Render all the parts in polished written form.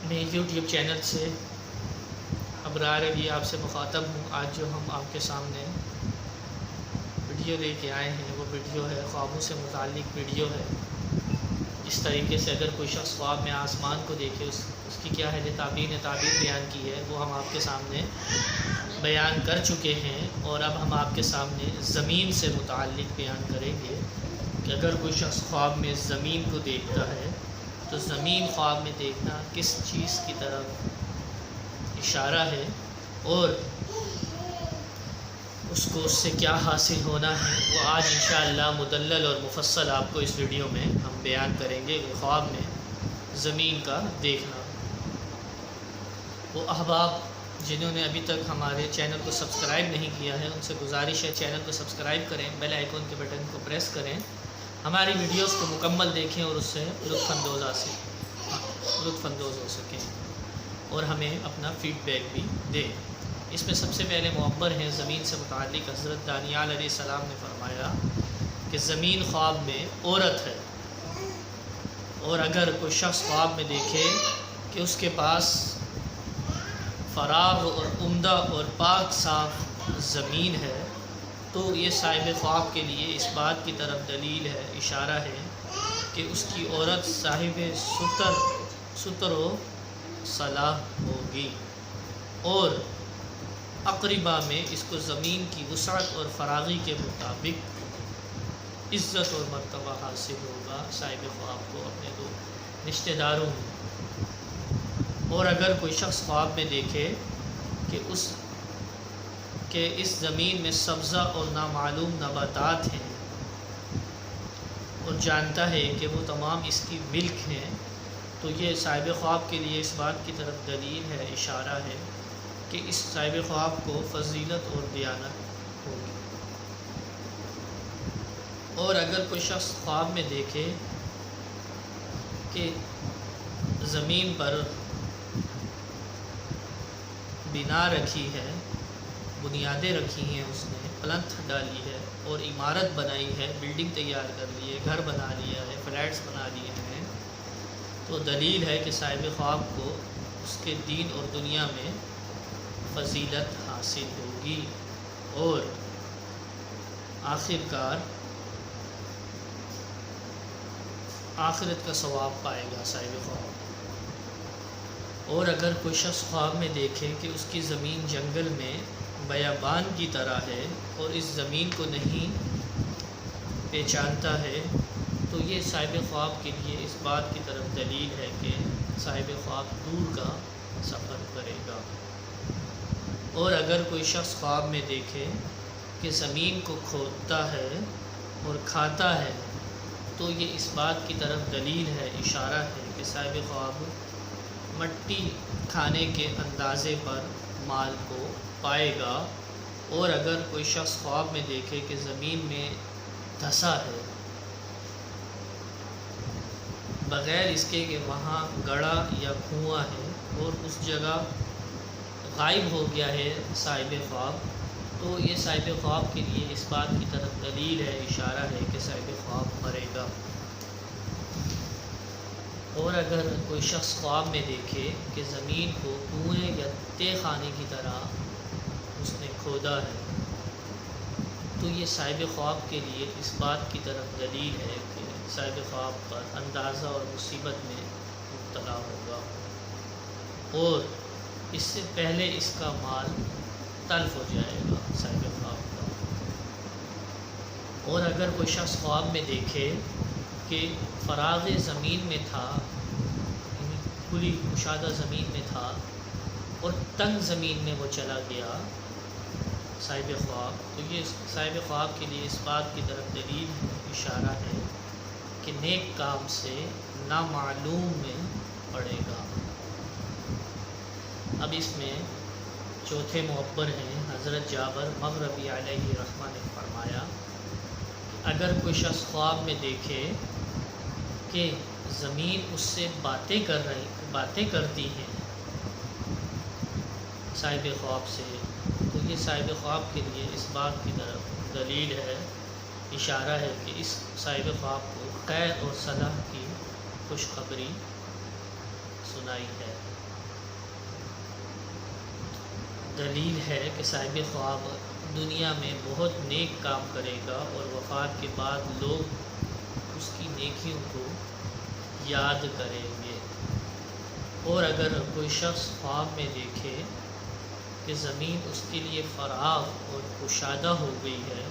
میں YouTube channel سے ابرار علی آپ سے مخاطب ہوں۔ آج جو ہم آپ کے سامنے ویڈیو لے کے آئے ہیں وہ ویڈیو ہے خوابوں سے متعلق ویڈیو ہے۔ اس طریقے سے اگر کوئی شخص خواب میں آسمان کو دیکھے اس کی کیا ہے تعبیر بیان کی ہے وہ ہم آپ کے سامنے بیان کر چکے ہیں، اور اب ہم آپ کے سامنے زمین سے متعلق بیان کریں گے کہ اگر کوئی شخص خواب میں زمین کو دیکھتا ہے تو زمین خواب میں دیکھنا کس چیز کی طرف اشارہ ہے، اور اس کو اس سے کیا حاصل ہونا ہے، وہ آج انشاءاللہ مدلل اور مفصل آپ کو اس ویڈیو میں ہم بیان کریں گے کہ خواب میں زمین کا دیکھنا۔ وہ احباب جنہوں نے ابھی تک ہمارے چینل کو سبسکرائب نہیں کیا ہے ان سے گزارش ہے چینل کو سبسکرائب کریں، بیل آئیکن کے بٹن کو پریس کریں، ہماری ویڈیوز کو مکمل دیکھیں اور اس سے لطف اندوز ہو سکیں، اور ہمیں اپنا فیڈ بیک بھی دیں۔ اس میں سب سے پہلے معبر ہیں زمین سے متعلق۔ حضرت دانیال علیہ السلام نے فرمایا کہ زمین خواب میں عورت ہے، اور اگر کوئی شخص خواب میں دیکھے کہ اس کے پاس فراغ اور عمدہ اور پاک صاف زمین ہے تو یہ صاحب خواب کے لیے اس بات کی طرف دلیل ہے، اشارہ ہے کہ اس کی عورت صاحب ستر و صلاح ہوگی، اور اقربا میں اس کو زمین کی وسعت اور فراغی کے مطابق عزت اور مرتبہ حاصل ہوگا صاحب خواب کو اپنے دو رشتہ داروں میں۔ اور اگر کوئی شخص خواب میں دیکھے کہ اس زمین میں سبزہ اور نامعلوم نباتات ہیں، اور جانتا ہے کہ وہ تمام اس کی ملک ہیں، تو یہ صاحب خواب کے لیے اس بات کی طرف دلیل ہے، اشارہ ہے کہ اس صاحب خواب کو فضیلت اور دیانت ہوگی۔ اور اگر کوئی شخص خواب میں دیکھے کہ زمین پر بنا رکھی ہے، بنیادیں رکھی ہیں، اس نے پلنتھ ڈالی ہے اور عمارت بنائی ہے، بلڈنگ تیار کر لی ہے، گھر بنا لیا ہے، فلیٹس بنا لیے ہیں، تو دلیل ہے کہ صاحب خواب کو اس کے دین اور دنیا میں فضیلت حاصل ہوگی، اور آخرکار آخرت کا ثواب پائے گا صاحب خواب۔ اور اگر کوئی شخص خواب میں دیکھے کہ اس کی زمین جنگل میں بیابان کی طرح ہے اور اس زمین کو نہیں پہچانتا ہے تو یہ صاحب خواب کے لیے اس بات کی طرف دلیل ہے کہ صاحب خواب دور کا سفر کرے گا۔ اور اگر کوئی شخص خواب میں دیکھے کہ زمین کو کھودتا ہے اور کھاتا ہے تو یہ اس بات کی طرف دلیل ہے، اشارہ ہے کہ صاحب خواب مٹی کھانے کے اندازے پر مال کو پائے گا۔ اور اگر کوئی شخص خواب میں دیکھے کہ زمین میں دھسا ہے بغیر اس کے کہ وہاں گڑھا یا کنواں ہے، اور اس جگہ غائب ہو گیا ہے صاحب خواب، تو یہ صاحب خواب کے لیے اس بات کی طرف دلیل ہے، اشارہ ہے کہ صاحب خواب مرے گا۔ اور اگر کوئی شخص خواب میں دیکھے کہ زمین کو کنویں یا تہ خانے کی طرح اس نے کھودا ہے تو یہ صاحب خواب کے لیے اس بات کی طرف دلیل ہے کہ صاحب خواب پر اندازہ اور مصیبت میں مبتلا ہوگا، اور اس سے پہلے اس کا مال تلف ہو جائے گا صاحب خواب کا۔ اور اگر کوئی شخص خواب میں دیکھے کہ فراغ زمین میں تھا، یعنی کھلی کشادہ زمین میں تھا اور تنگ زمین میں وہ چلا گیا صاحب خواب، تو یہ صاحب خواب کے لیے اس بات کی طرف دلیل ہے، اشارہ ہے کہ نیک کام سے نامعلوم میں پڑے گا۔ اب اس میں چوتھے معبر ہیں حضرت جابر مغربی علیہ رحمہ نے فرمایا کہ اگر کوئی شخص خواب میں دیکھے کہ زمین اس سے باتیں کرتی ہیں صاحب خواب سے، تو یہ صاحب خواب کے لیے اس بات کی طرف دلیل ہے، اشارہ ہے کہ اس صاحب خواب کو خیر اور صلاح کی خوشخبری سنائی ہے۔ دلیل ہے کہ صاحب خواب دنیا میں بہت نیک کام کرے گا اور وفات کے بعد لوگ اس کی نیکیوں کو یاد کریں گے۔ اور اگر کوئی شخص خواب میں دیکھے کہ زمین اس کے لیے فراخ اور کشادہ ہو گئی ہے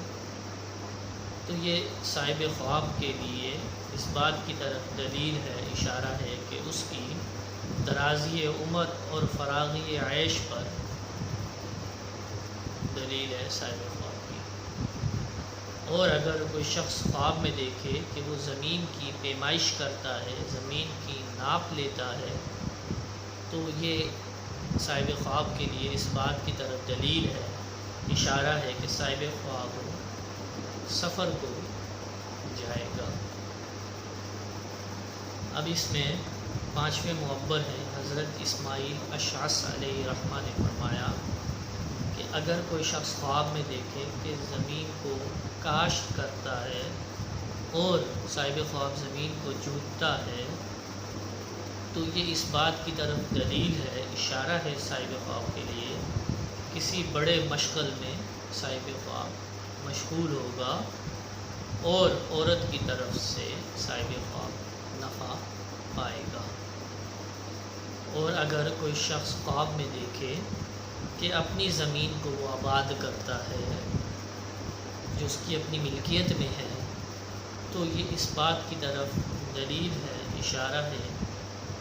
تو یہ صاحب خواب کے لیے اس بات کی طرف دلیل ہے، اشارہ ہے کہ اس کی درازی عمر اور فراغی عیش پر دلیل ہے صاحب خواب کی۔ اور اگر کوئی شخص خواب میں دیکھے کہ وہ زمین کی پیمائش کرتا ہے، زمین کی ناپ لیتا ہے، تو یہ صاحب خواب کے لیے اس بات کی طرف دلیل ہے، اشارہ ہے کہ صاحب خواب سفر کو جائے گا۔ اب اس میں 5ویں معبر ہیں۔ حضرت اسماعیل اشعث علیہ الرحمہ نے فرمایا کہ اگر کوئی شخص خواب میں دیکھے کہ زمین کو کاشت کرتا ہے اور صاحب خواب زمین کو جوتتا ہے تو یہ اس بات کی طرف دلیل ہے، اشارہ ہے صاحب خواب کے لیے کسی بڑے مشغل میں صاحب خواب مشغول ہوگا اور عورت کی طرف سے صاحب خواب نفع پائے گا۔ اور اگر کوئی شخص خواب میں دیکھے کہ اپنی زمین کو وہ آباد کرتا ہے جو اس کی اپنی ملکیت میں ہے تو یہ اس بات کی طرف دلیل ہے، اشارہ ہے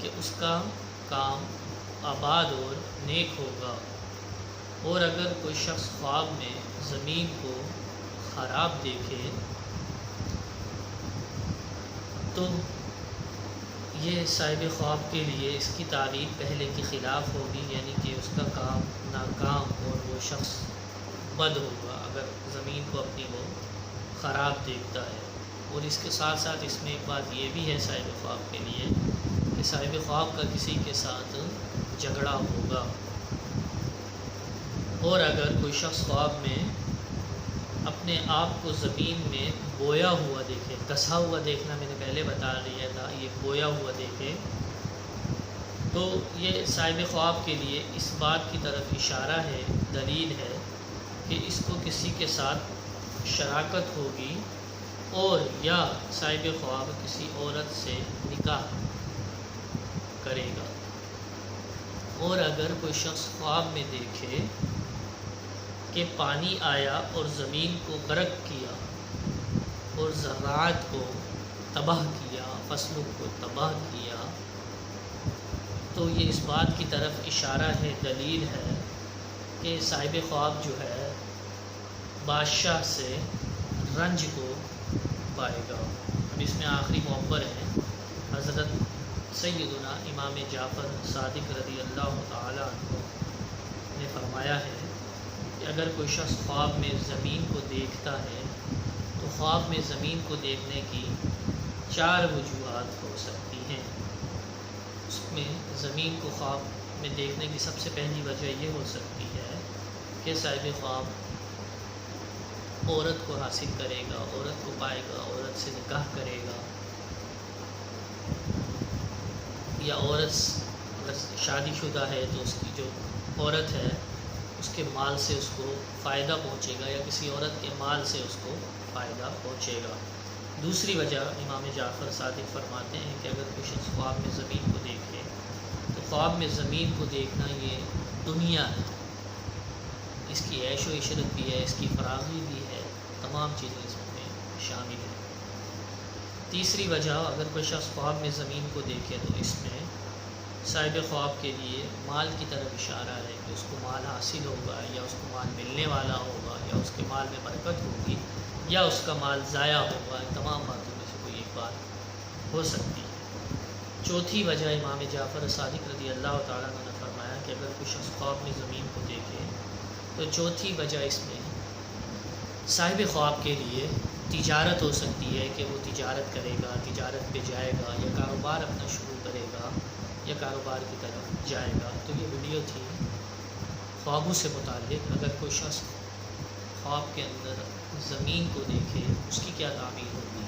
کہ اس کا کام آباد اور نیک ہوگا۔ اور اگر کوئی شخص خواب میں زمین کو خراب دیکھے تو یہ صاحب خواب کے لیے اس کی تعبیر پہلے کے خلاف ہوگی، یعنی کہ اس کا کام ناکام اور وہ شخص بد ہوگا اگر زمین کو اپنی وہ خراب دیکھتا ہے۔ اور اس کے ساتھ ساتھ اس میں ایک بات یہ بھی ہے صاحب خواب کے لیے کہ صاحب خواب کا کسی کے ساتھ جھگڑا ہوگا۔ اور اگر کوئی شخص خواب میں اپنے آپ کو زمین میں بویا ہوا دیکھے، کسا ہوا دیکھنا میں نے پہلے بتا دیا تھا، یہ بویا ہوا دیکھے تو یہ صاحب خواب کے لیے اس بات کی طرف اشارہ ہے، دلیل ہے کہ اس کو کسی کے ساتھ شراکت ہوگی اور یا صاحب خواب کسی عورت سے نکاح کرے گا۔ اور اگر کوئی شخص خواب میں دیکھے کہ پانی آیا اور زمین کو غرق کیا اور زراعت کو تباہ کیا، فصلوں کو تباہ کیا، تو یہ اس بات کی طرف اشارہ ہے، دلیل ہے کہ صاحب خواب جو ہے بادشاہ سے رنج کو پائے گا۔ اب اس میں آخری معبر ہے۔ حضرت سیدنا امام جعفر صادق رضی اللہ تعالی عنہ نے فرمایا ہے کہ اگر کوئی شخص خواب میں زمین کو دیکھتا ہے تو خواب میں زمین کو دیکھنے کی 4 وجوہات ہو سکتی ہیں۔ اس میں زمین کو خواب میں دیکھنے کی سب سے پہلی وجہ یہ ہو سکتی ہے کہ صاحب خواب عورت کو حاصل کرے گا، عورت کو پائے گا، عورت سے نکاح کرے گا، یا عورت اگر شادی شدہ ہے تو اس کی جو عورت ہے اس کے مال سے اس کو فائدہ پہنچے گا یا کسی عورت کے مال سے اس کو فائدہ پہنچے گا۔ دوسری وجہ امام جعفر صادق فرماتے ہیں کہ اگر کوئی شخص خواب میں زمین کو دیکھے تو خواب میں زمین کو دیکھنا یہ دنیا ہے، اس کی عیش و عشرت بھی ہے، اس کی فراغی بھی ہے، تمام چیزیں اس میں شامل ہیں۔ تیسری وجہ اگر کوئی شخص خواب میں زمین کو دیکھے تو اس میں صاحب خواب کے لیے مال کی طرف اشارہ ہے کہ اس کو مال حاصل ہوگا یا اس کو مال ملنے والا ہوگا یا اس کے مال میں برکت ہوگی یا اس کا مال ضائع ہوگا، ان تمام باتوں میں سے کوئی ایک بات ہو سکتی ہے۔ چوتھی وجہ امام جعفر صادق رضی اللہ تعالیٰ عنہ نے فرمایا کہ اگر کوئی شخص خواب میں زمین کو دیکھے تو چوتھی وجہ اس میں صاحب خواب کے لیے تجارت ہو سکتی ہے کہ وہ تجارت کرے گا، تجارت پہ جائے گا یا کاروبار اپنا شروع کرے گا یا کاروبار کی طرف جائے گا۔ تو یہ ویڈیو تھی خوابوں سے متعلق۔ اگر کوئی شخص خواب کے اندر زمین کو دیکھے اس کی کیا تعبیر ہوگی،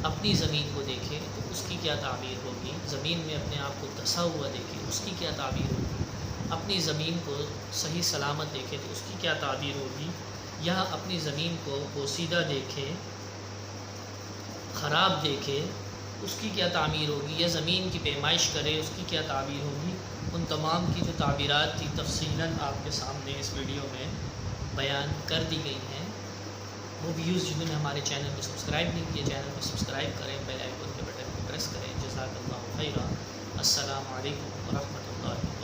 اپنی زمین کو دیکھے تو اس کی کیا تعبیر ہوگی، زمین میں اپنے آپ کو دھسا ہوا دیکھے اس کی کیا تعبیر ہوگی، اپنی زمین کو صحیح سلامت دیکھے تو اس کی کیا تعبیر ہوگی، یا اپنی زمین کو بوسیدہ دیکھے، خراب دیکھے، اس کی کیا تعمیر ہوگی، یا زمین کی پیمائش کرے اس کی کیا تعبیر ہوگی۔ ان تمام کی جو تعبیرات تھی تفصیلاً آپ کے سامنے اس ویڈیو میں بیان کر دی گئی ہیں۔ وہ ویوز جنہوں نے ہمارے چینل کو سبسکرائب نہیں کیے، چینل کو سبسکرائب کریں، بیل آئیکن کے بٹن کو پریس کریں۔ جزاک اللہ خیرا۔ السلام علیکم ورحمۃ اللہ۔